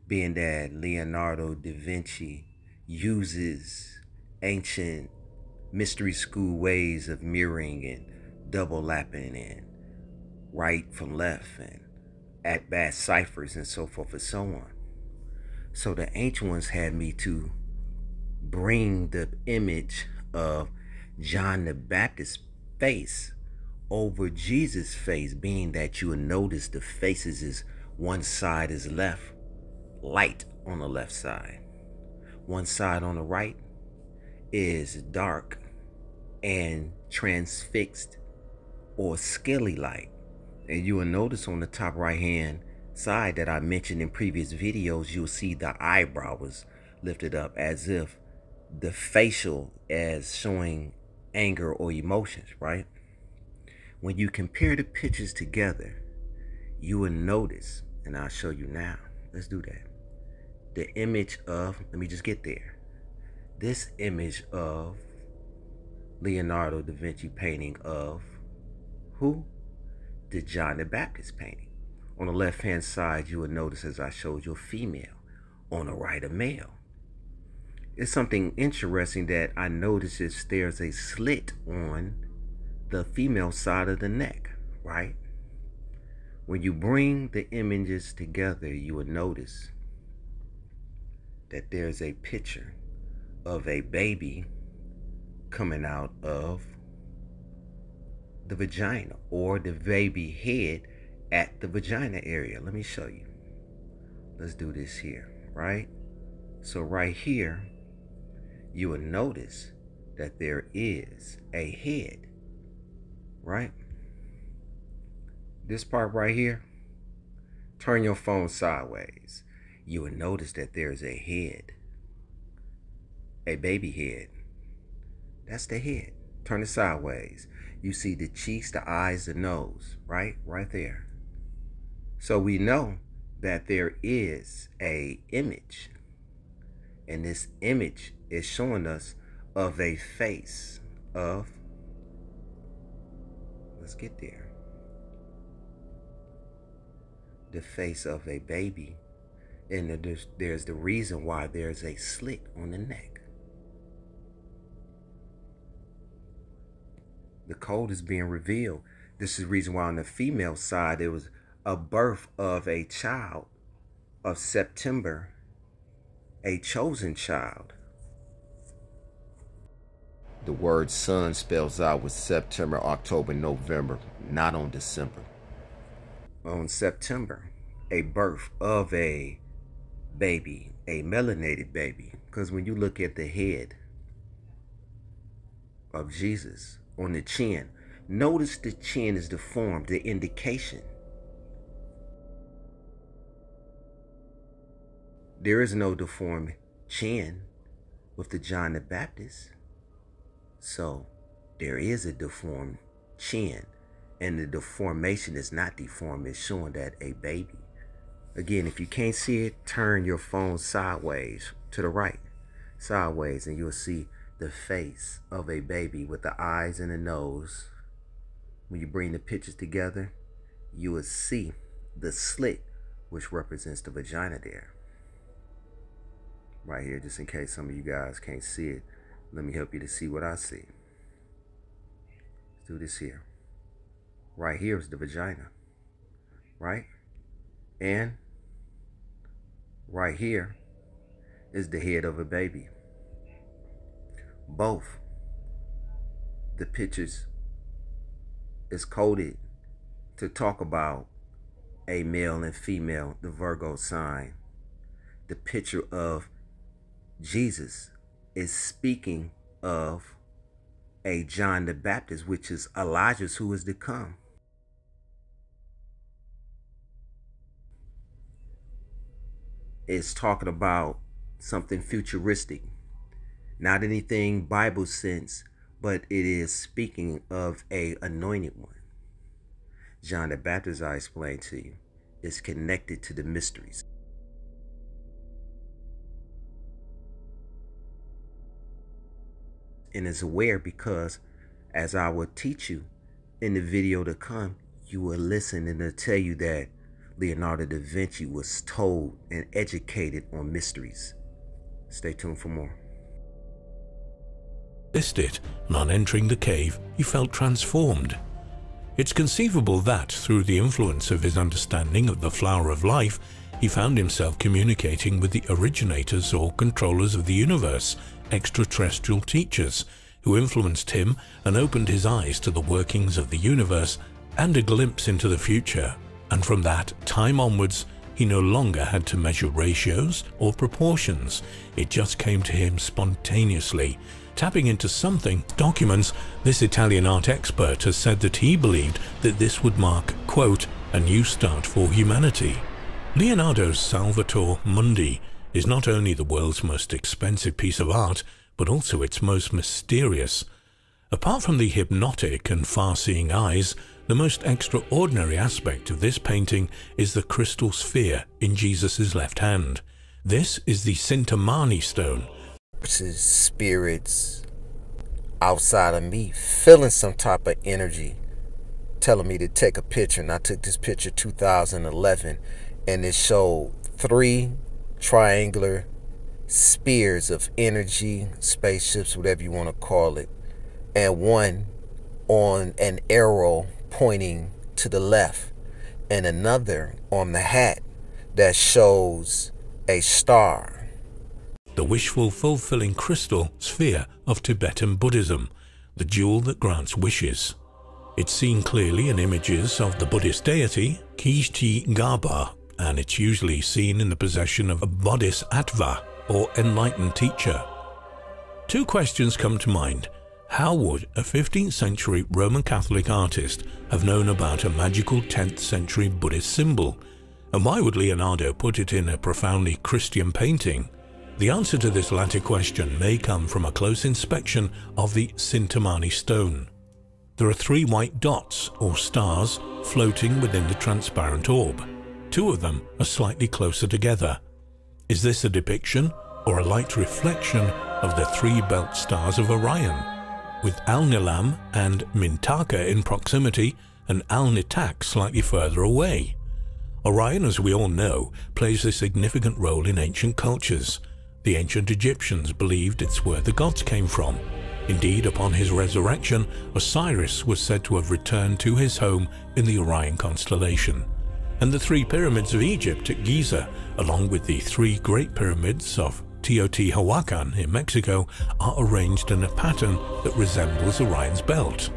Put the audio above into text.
being that Leonardo da Vinci uses ancient mystery school ways of mirroring and double lapping and right from left and at bat ciphers and so forth and so on. So the ancient ones had me to bring the image of John the Baptist's face over Jesus' face, being that you will notice the faces is one side is left, light on the left side. One side on the right is dark and transfixed or scaly light. And you will notice on the top right hand side that I mentioned in previous videos, you'll see the eyebrow was lifted up as if the facial as showing anger or emotions, right? When you compare the pictures together, you will notice, and I'll show you now. Let's do that. The image of, let me just get there. This image of Leonardo da Vinci painting of who? The John the Baptist painting. On the left hand side, you will notice, as I showed you, a female. On the right, a male. It's something interesting that I noticed is there's a slit on the female side of the neck, right? When you bring the images together, you will notice that there's a picture of a baby coming out of the vagina, or the baby head at the vagina area. Let me show you. Let's do this here, right? So right here, you will notice that there is a head, right? This part right here, turn your phone sideways. You will notice that there's a head, a baby head. That's the head. Turn it sideways. You see the cheeks, the eyes, the nose, right? Right there. So we know that there is a image, and this image is showing us of a face of, let's get there, the face of a baby, and there's the reason why there's a slit on the neck. The code is being revealed. This is the reason why on the female side, there was a birth of a child of September, a chosen child. The word sun spells out with September, October, November, not on December. On September, a birth of a baby, a melanated baby. Because when you look at the head of Jesus on the chin, notice the chin is deformed, the indication. There is no deformed chin with the John the Baptist. So there is a deformed chin, and the deformation is not deformed. It's showing that a baby. Again, if you can't see it, turn your phone sideways to the right, sideways, and you'll see the face of a baby with the eyes and the nose. When you bring the pictures together, you will see the slit, which represents the vagina there. Right here, just in case some of you guys can't see it, let me help you to see what I see. Let's do this here. Right here is the vagina, right? And right here is the head of a baby. Both the pictures is coded to talk about a male and female, the Virgo sign. The picture of Jesus is speaking of a John the Baptist, which is Elijah's who is to come. It's talking about something futuristic. Not anything Bible sense, but it is speaking of a anointed one. John the Baptist, I explained to you, is connected to the mysteries. And is aware because, as I will teach you in the video to come, you will listen and it'll tell you that Leonardo da Vinci was told and educated on mysteries. Stay tuned for more. It, and on entering the cave, he felt transformed. It's conceivable that, through the influence of his understanding of the flower of life, he found himself communicating with the originators or controllers of the universe, extraterrestrial teachers, who influenced him and opened his eyes to the workings of the universe and a glimpse into the future. And from that time onwards, he no longer had to measure ratios or proportions. It just came to him spontaneously. Tapping into something, documents, this Italian art expert has said that he believed that this would mark, quote, a new start for humanity. Leonardo's Salvator Mundi is not only the world's most expensive piece of art, but also its most mysterious. Apart from the hypnotic and far-seeing eyes, the most extraordinary aspect of this painting is the crystal sphere in Jesus' left hand. This is the Sintamani stone. Spirits outside of me feeling some type of energy telling me to take a picture, and I took this picture 2011, and it showed 3 triangular spears of energy, spaceships, whatever you want to call it, and one on an arrow pointing to the left, and another on the hat that shows a star. The wishful fulfilling crystal sphere of Tibetan Buddhism, the jewel that grants wishes. It's seen clearly in images of the Buddhist deity Kishti Gaba, and it's usually seen in the possession of a bodhisattva or enlightened teacher. 2 questions come to mind. How would a 15th century Roman Catholic artist have known about a magical 10th century Buddhist symbol? And why would Leonardo put it in a profoundly Christian painting? The answer to this latter question may come from a close inspection of the Sintamani stone. There are 3 white dots, or stars, floating within the transparent orb. 2 of them are slightly closer together. Is this a depiction or a light reflection of the 3 belt stars of Orion, with Al-Nilam and Mintaka in proximity and Al-Nitak slightly further away? Orion, as we all know, plays a significant role in ancient cultures. The ancient Egyptians believed it's where the gods came from. Indeed, upon his resurrection, Osiris was said to have returned to his home in the Orion constellation. And the 3 pyramids of Egypt at Giza, along with the 3 great pyramids of Teotihuacan in Mexico, are arranged in a pattern that resembles Orion's belt.